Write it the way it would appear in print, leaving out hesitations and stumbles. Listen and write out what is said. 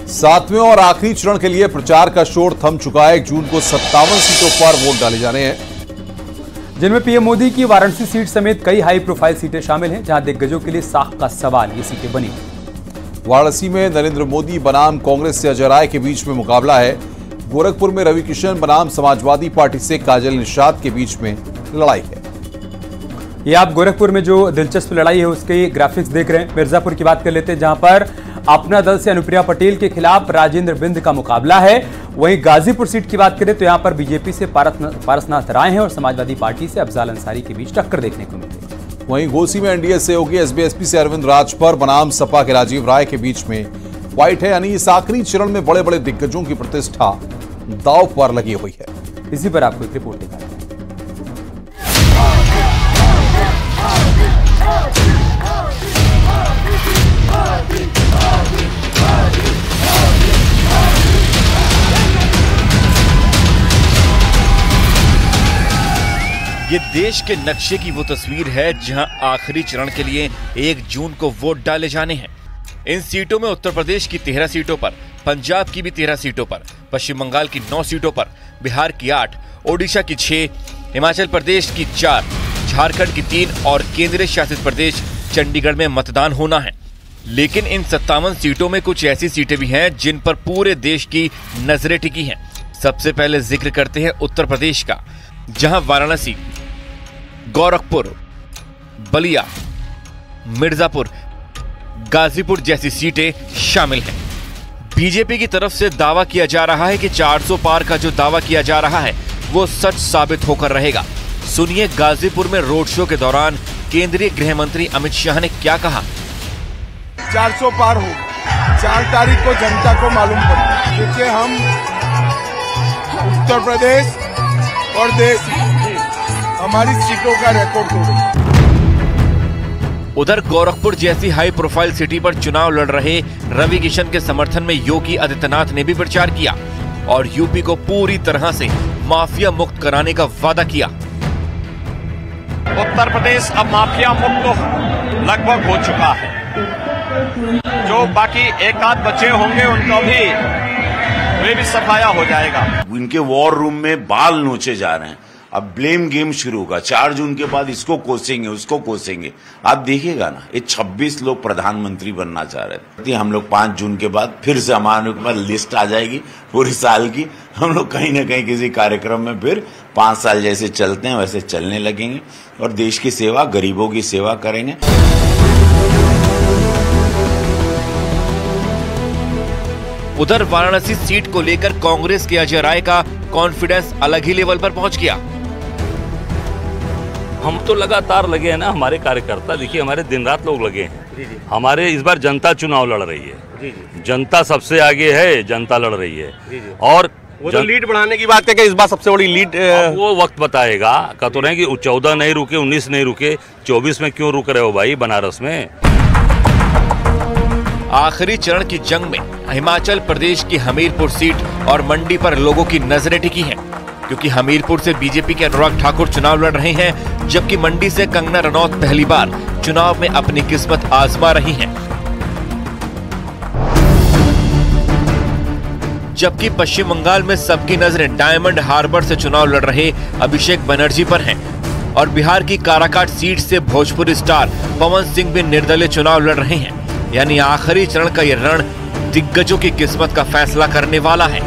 सातवें और आखिरी चरण के लिए प्रचार का शोर थम चुका है। 1 जून को 57 सीटों पर वोट डाले जाने हैं, जिनमें पीएम मोदी की वाराणसी सीट समेत कई हाई प्रोफाइल सीटें शामिल हैं, जहां दिग्गजों के लिए साख का सवाल ये सीटें बनी। वाराणसी में नरेंद्र मोदी बनाम कांग्रेस से अजय राय के बीच में मुकाबला है। गोरखपुर में रवि किशन बनाम समाजवादी पार्टी से काजल निषाद के बीच में लड़ाई है। ये आप गोरखपुर में जो दिलचस्प लड़ाई है उसके ग्राफिक्स देख रहे हैं। मिर्जापुर की बात कर लेते हैं, जहां पर अपना दल से अनुप्रिया पटेल के खिलाफ राजेंद्र बिंद का मुकाबला है। वहीं गाजीपुर सीट की बात करें तो यहां पर बीजेपी से पारसनाथ राय हैं और समाजवादी पार्टी से अफजाल अंसारी के बीच टक्कर देखने को मिली। वहीं घोसी में एनडीए सहयोगी एसबीएसपी से अरविंद राजभर बनाम सपा के राजीव राय के बीच में फाइट है। यानी इस आखिरी चरण में बड़े बड़े दिग्गजों की प्रतिष्ठा दांव पर लगी हुई है। इसी पर आपको एक रिपोर्ट दिखाते हैं। ये देश के नक्शे की वो तस्वीर है जहां आखिरी चरण के लिए 1 जून को वोट डाले जाने हैं। इन सीटों में उत्तर प्रदेश की 13 सीटों पर, पंजाब की भी 13 सीटों पर, पश्चिम बंगाल की 9 सीटों पर, बिहार की 8, ओडिशा की 6, हिमाचल प्रदेश की 4, झारखंड की 3 और केंद्रीय शासित प्रदेश चंडीगढ़ में मतदान होना है। लेकिन इन 57 सीटों में कुछ ऐसी सीटें भी हैं जिन पर पूरे देश की नजरें टिकी हैं। सबसे पहले जिक्र करते हैं उत्तर प्रदेश का, जहां वाराणसी, गोरखपुर, बलिया, मिर्जापुर, गाजीपुर जैसी सीटें शामिल हैं। बीजेपी की तरफ से दावा किया जा रहा है कि 400 पार का जो दावा किया जा रहा है वो सच साबित होकर रहेगा। सुनिए गाजीपुर में रोड शो के दौरान केंद्रीय गृह मंत्री अमित शाह ने क्या कहा। 400 पार हो, 4 तारीख को जनता को मालूम पड़ा, क्योंकि हम उत्तर प्रदेश और देश हमारी सीटों का रिकॉर्ड तोड़े। उधर गोरखपुर जैसी हाई प्रोफाइल सिटी पर चुनाव लड़ रहे रवि किशन के समर्थन में योगी आदित्यनाथ ने भी प्रचार किया और यूपी को पूरी तरह से माफिया मुक्त कराने का वादा किया। उत्तर प्रदेश अब माफिया मुक्त लगभग हो चुका है। जो बाकी एक आध बचे होंगे उनको भी वे भी सफाया हो जाएगा। इनके वॉर रूम में बाल नोचे जा रहे हैं। अब ब्लेम गेम शुरू होगा। 4 जून के बाद इसको कोसेंगे, उसको कोसेंगे। आप देखिएगा ना, ये 26 लोग प्रधानमंत्री बनना चाह रहे थे। हम लोग 5 जून के बाद फिर से हमारे पास लिस्ट आ जाएगी पूरी साल की। हम लोग कहीं ना कहीं किसी कार्यक्रम में फिर 5 साल जैसे चलते हैं वैसे चलने लगेंगे और देश की सेवा, गरीबों की सेवा करेंगे। उधर वाराणसी सीट को लेकर कांग्रेस के अजय राय का कॉन्फिडेंस अलग ही लेवल पर पहुंच गया। हम तो लगातार लगे हैं ना, हमारे कार्यकर्ता देखिए, हमारे दिन रात लोग लगे हैं। हमारे इस बार जनता चुनाव लड़ रही है। जनता सबसे आगे है, जनता लड़ रही है। और वो तो लीड बढ़ाने की बात है कि इस बार सबसे बड़ी लीड वो वक्त बताएगा। कह तो रहे कि 14 नहीं रुके, 19 नहीं रुके, 24 में क्यों रुक रहे हो भाई बनारस में। आखिरी चरण की जंग में हिमाचल प्रदेश की हमीरपुर सीट और मंडी पर लोगों की नजरें टिकी हैं, क्योंकि हमीरपुर से बीजेपी के अनुराग ठाकुर चुनाव लड़ रहे हैं, जबकि मंडी से कंगना रनौत पहली बार चुनाव में अपनी किस्मत आजमा रही हैं। जबकि पश्चिम बंगाल में सबकी नजरें डायमंड हार्बर से चुनाव लड़ रहे अभिषेक बनर्जी पर हैं और बिहार की काराकाट सीट से भोजपुरी स्टार पवन सिंह भी निर्दलीय चुनाव लड़ रहे हैं। यानी आखिरी चरण का ये रण दिग्गजों की किस्मत का फैसला करने वाला है।